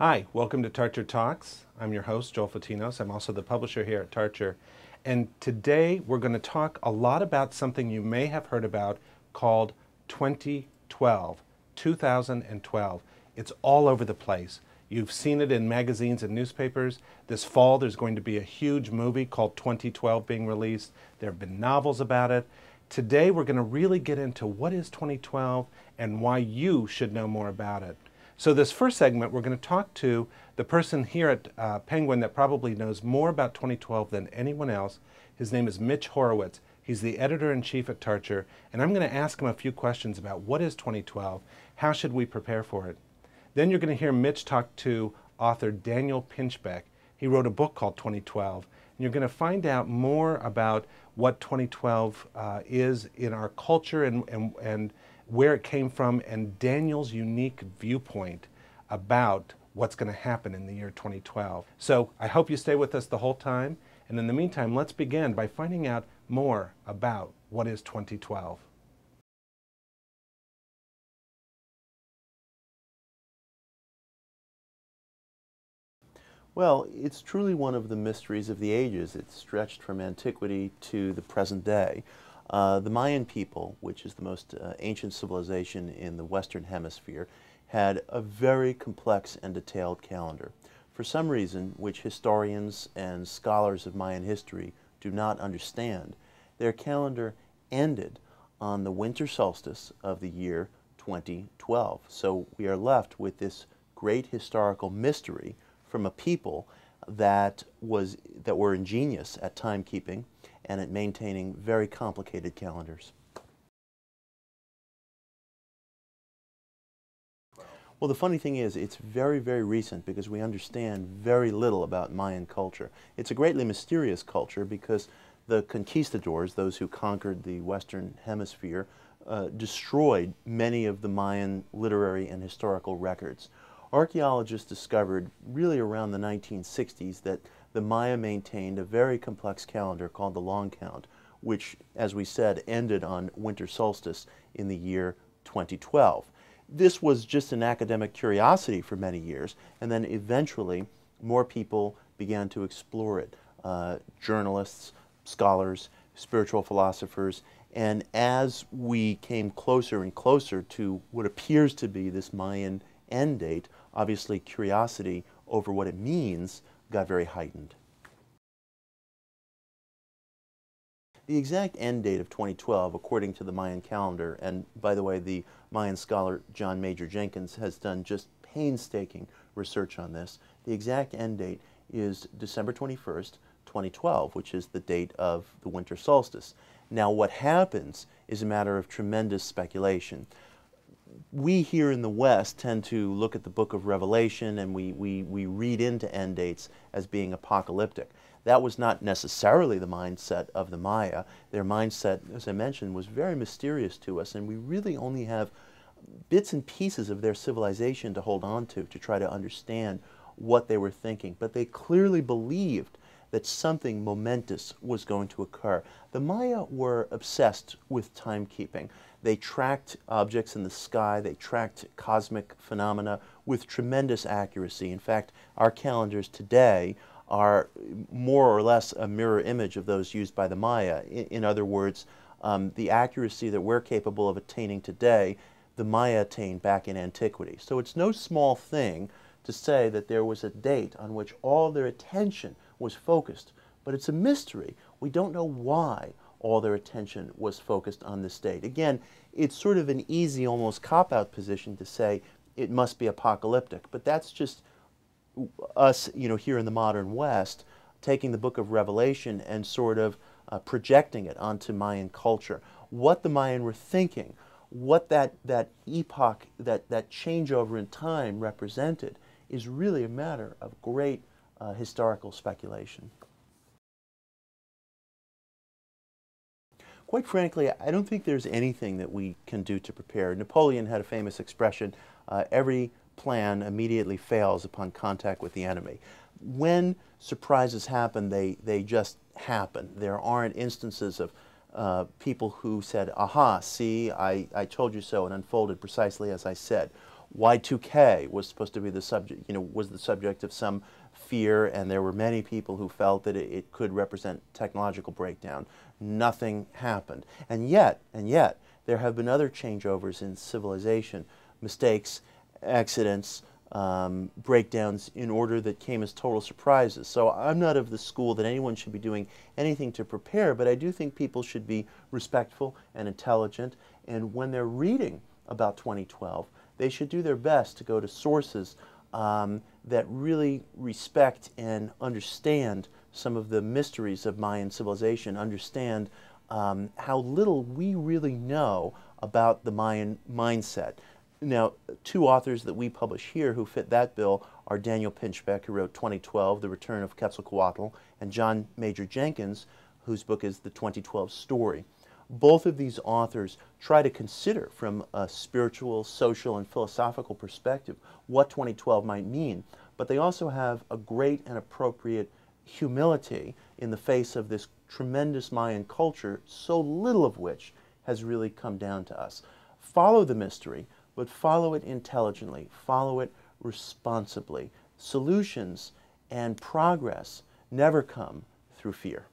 Hi, welcome to Tarcher Talks. I'm your host, Joel Fatinos. I'm also the publisher here at Tarcher. And today we're going to talk a lot about something you may have heard about called 2012. 2012. It's all over the place. You've seen it in magazines and newspapers. This fall there's going to be a huge movie called 2012 being released. There have been novels about it. Today we're going to really get into what is 2012 and why you should know more about it. So this first segment, we're going to talk to the person here at Penguin that probably knows more about 2012 than anyone else. His name is Mitch Horowitz. He's the editor-in-chief at Tarcher, and I'm going to ask him a few questions about what is 2012, how should we prepare for it. Then you're going to hear Mitch talk to author Daniel Pinchbeck. He wrote a book called 2012, and you're going to find out more about what 2012 is in our culture and where it came from, and Daniel's unique viewpoint about what's going to happen in the year 2012. So I hope you stay with us the whole time, and in the meantime, let's begin by finding out more about what is 2012. Well, it's truly one of the mysteries of the ages. It's stretched from antiquity to the present day. The Mayan people, which is the most ancient civilization in the Western Hemisphere, had a very complex and detailed calendar. For some reason, which historians and scholars of Mayan history do not understand, their calendar ended on the winter solstice of the year 2012. So we are left with this great historical mystery from a people that were ingenious at timekeeping and at maintaining very complicated calendars. Well, the funny thing is, it's very, very recent because we understand very little about Mayan culture. It's a greatly mysterious culture because the conquistadors, those who conquered the Western Hemisphere, destroyed many of the Mayan literary and historical records. Archaeologists discovered really around the 1960s that the Maya maintained a very complex calendar called the long count, which, as we said, ended on winter solstice in the year 2012. This was just an academic curiosity for many years, and then eventually more people began to explore it. Journalists, scholars, spiritual philosophers, and as we came closer and closer to what appears to be this Mayan end date, obviously curiosity over what it means got very heightened. The exact end date of 2012, according to the Mayan calendar, and by the way, the Mayan scholar John Major Jenkins has done just painstaking research on this, the exact end date is December 21st, 2012, which is the date of the winter solstice. Now, what happens is a matter of tremendous speculation. We here in the West tend to look at the book of Revelation and we read into end dates as being apocalyptic. That was not necessarily the mindset of the Maya. Their mindset, as I mentioned, was very mysterious to us, and we really only have bits and pieces of their civilization to hold on to try to understand what they were thinking. But they clearly believed that something momentous was going to occur. The Maya were obsessed with timekeeping. They tracked objects in the sky, they tracked cosmic phenomena with tremendous accuracy. In fact, our calendars today are more or less a mirror image of those used by the Maya. In other words, the accuracy that we're capable of attaining today, the Maya attained back in antiquity. So it's no small thing to say that there was a date on which all their attention was focused, but it's a mystery. We don't know why all their attention was focused on this date. Again, it's sort of an easy, almost cop-out position to say it must be apocalyptic, but that's just us, here in the modern West, taking the book of Revelation and sort of projecting it onto Mayan culture. What the Mayan were thinking, what that epoch, that changeover in time represented, is really a matter of great historical speculation. Quite frankly, I don't think there's anything that we can do to prepare. Napoleon had a famous expression, every plan immediately fails upon contact with the enemy. When surprises happen, they just happen. There aren't instances of people who said, aha, see, I told you so, and unfolded precisely as I said. Y2K was supposed to be the subject, was the subject of some fear, and there were many people who felt that it could represent technological breakdown. Nothing happened. And yet, there have been other changeovers in civilization, mistakes, accidents, breakdowns in order that came as total surprises. So I'm not of the school that anyone should be doing anything to prepare, but I do think people should be respectful and intelligent, and when they're reading about 2012, they should do their best to go to sources that really respect and understand some of the mysteries of Mayan civilization, understand how little we really know about the Mayan mindset. Now, two authors that we publish here who fit that bill are Daniel Pinchbeck, who wrote 2012, The Return of Quetzalcoatl, and John Major Jenkins, whose book is The 2012 Story. Both of these authors try to consider from a spiritual, social, and philosophical perspective what 2012 might mean, but they also have a great and appropriate humility in the face of this tremendous Mayan culture, so little of which has really come down to us. Follow the mystery, but follow it intelligently, follow it responsibly. Solutions and progress never come through fear.